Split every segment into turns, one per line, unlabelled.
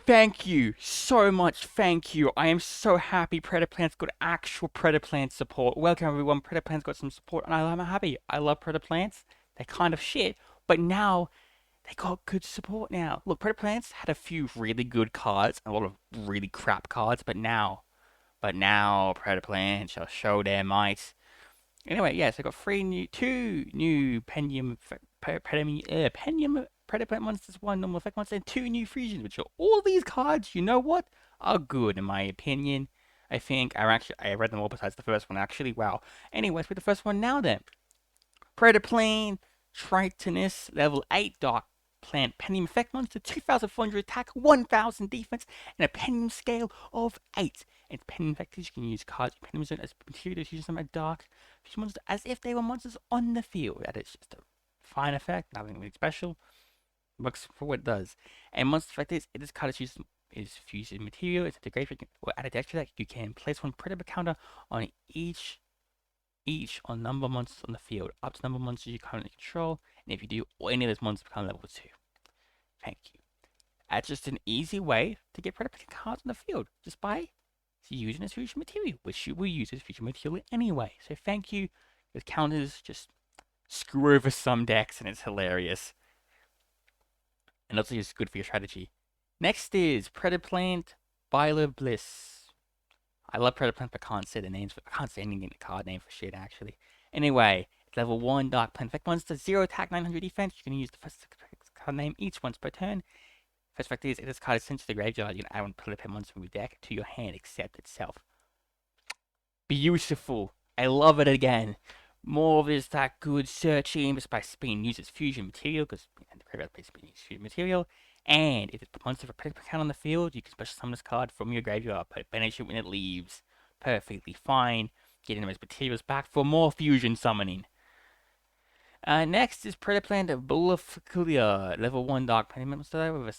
Thank you so much. Thank you. I am so happy Predaplants got actual Predaplant support. Welcome everyone. Predaplants got some support, and I'm happy. I love Predaplants. They're kind of shit, but now they got good support now. Look, Predaplants had a few really good cards, a lot of really crap cards, but now Predaplant shall show their might. Anyway, yes, I got two new Penium Predaplant monsters, one normal effect monster, and two new fusions, which are all these cards, you know what, are good in my opinion. I think I read them all besides the first one actually. Wow. Anyways, with the first one now then. Predaplane Tritonus level 8 Dark Plant Penium effect monster, 2400 attack, 1000 defense, and a Penium scale of 8. And Penium effects, you can use cards in Penium Zone as material to use them at Dark Fusion monster as if they were monsters on the field. That is just a fine effect, nothing really special. Works for what it does. And monster effect is, this card is fusion material, it's a great or add a extra deck, you can place one Predator counter on each on number of monsters on the field, up to number of monsters you currently control, and if you do, any of those monsters become level 2. Thank you. That's just an easy way to get Predator cards on the field, just by using as fusion material, which you will use as fusion material anyway. So thank you. The counters just screw over some decks, and it's hilarious. And also it's good for your strategy. Next is Predaplant Violet Bliss. I love Predaplants, but I can't say the names. I can't say anything in the card name for shit, actually. Anyway, it's level 1 Dark Plant Effect Monster, 0 attack, 900 defense. You can use the first card name each once per turn. First fact is, if this card is sent to the graveyard, you can add one Predaplant monster from your deck to your hand, except itself. Beautiful. I love it again. More of this that good searching just by being used as fusion material, because the graveyard plays being used as fusion material. And if it's a monster for Predator count on the field, you can special summon this card from your graveyard, but banish it when it leaves. Perfectly fine. Getting those materials back for more fusion summoning. Next is Predaplant Bullaficulia, level 1 Dark Penium monster with a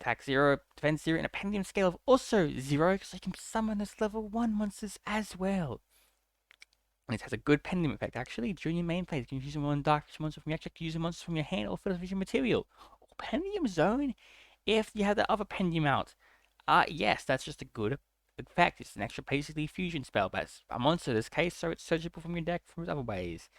attack 0, defense 0, and a Penium scale of also 0, so you can summon this level 1 monsters as well. And it has a good Penium effect actually. During your main phase, you can use one Dark monster from your deck, use a monster from your hand, or for the fusion material. Penium Zone if you have the other Penium out. Yes, that's just a good effect. It's an extra basically fusion spell, but it's a monster in this case, so it's searchable from your deck from other ways.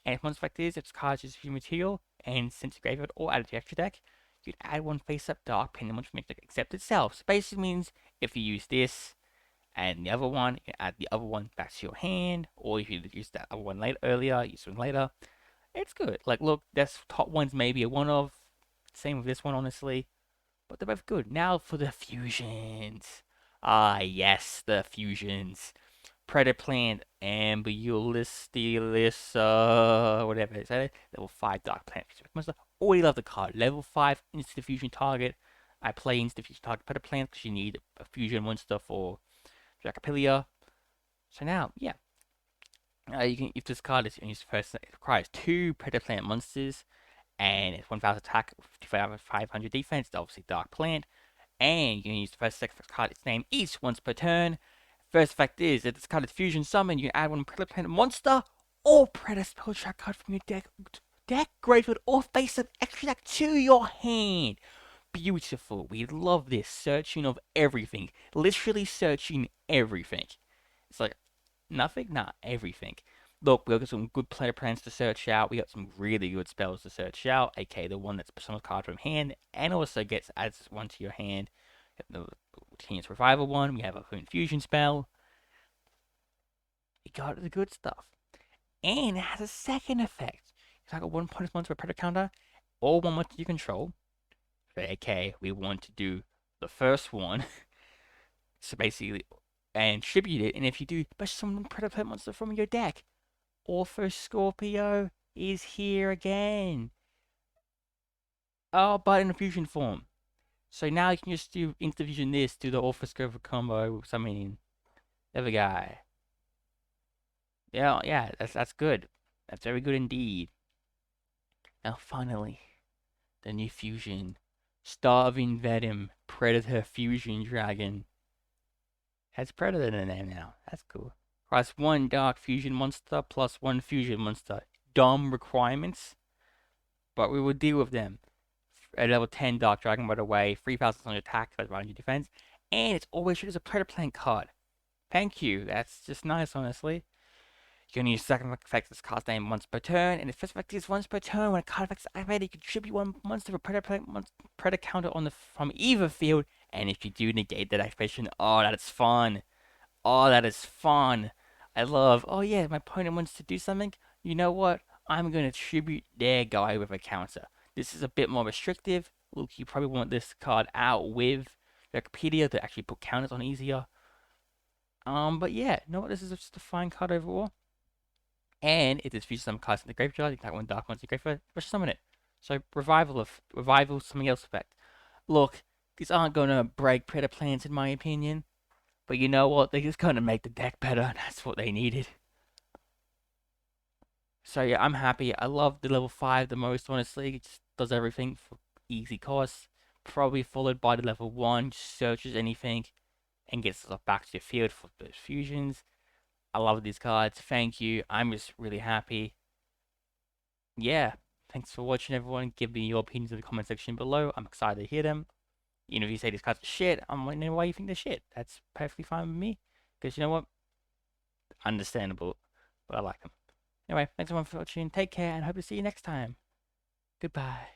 And if monster effect is, if it's cards use fusion material and sent to graveyard or added to your extra deck, you'd add one face up Dark Penium monster from your deck except itself. So basically means if you use this and the other one, you add the other one back to your hand, or if you use that other one earlier, use one later. It's good. Like, look, that's top ones maybe a one of. Same with this one, honestly. But they're both good. Now for the fusions. Ah, yes, the fusions. Predaplant, Ambulistilis, whatever. Is that it? Level 5 Dark Plant monster. Already love the card. Level 5 instant fusion target. I play instant fusion target Predaplant because you need a fusion monster for Dracopilia. So now, yeah. You can, if this card is used first, it requires 2 Predaplant monsters. And it's 1000 attack, 500 defense, obviously Dark Plant. And you can use the first second card its name each once per turn. First effect is, if this card is fusion summon, you can add one Predaplant monster or Predator spell track card from your deck, graveyard, or face up extra deck to your hand. Beautiful. We love this. Searching of everything. Literally searching everything. It's like, nothing? Nah, everything. Look, we got some good player plans to search out. We got some really good spells to search out, aka the one that's personal card from hand, and also adds one to your hand. The Genius Revival one. We have a Infusion spell. We got the good stuff, and it has a second effect. It's like a 1 point monster with Predator counter, or one monster you control. So, aka we want to do the first one. So basically, and tribute it. And if you do, special summon Predator monster from your deck. Ortho Scorpio is here again. Oh, but in a fusion form. So now you can just do interfusion this, do the Ortho Scorpio combo, summoning the other guy. Yeah, that's good. That's very good indeed. Now finally, the new fusion. Starving Venom Predator Fusion Dragon. Has Predator in the name now. That's cool. Plus 1 Dark Fusion monster, plus 1 Fusion monster. Dumb requirements, but we will deal with them. a level 10 Dark Dragon right away, 3,000 on your attack, 5,000 on your defense, and it's always treated as a Predaplant card. Thank you, that's just nice, honestly. You can use second effect this card's name once per turn, and its first effect is once per turn. When a card effect is activated, you contribute one monster for Predator counter from either field, and if you do negate that activation, oh, that is fun. Oh, that is fun. I love, oh yeah, my opponent wants to do something. You know what? I'm going to tribute their guy with a counter. This is a bit more restrictive. Look, you probably want this card out with Wikipedia to actually put counters on easier. But yeah, you know what? This is just a fine card overall. And it is features some cards in the graveyard. You can attack one dark one's in the graveyard, special summon it. So revival, something else effect. Look, these aren't gonna break Predaplants in my opinion. But you know what? They're just gonna make the deck better, and that's what they needed. So yeah, I'm happy. I love the level 5 the most, honestly. It just does everything for easy costs. Probably followed by the level 1, just searches anything and gets stuff back to the field for those fusions. I love these cards. Thank you. I'm just really happy. Yeah, thanks for watching, everyone. Give me your opinions in the comment section below. I'm excited to hear them. You know, if you say these cards are shit, I'm wondering why you think they're shit. That's perfectly fine with me. Because you know what? Understandable. But I like them. Anyway, thanks everyone for watching. Take care and hope to see you next time. Goodbye.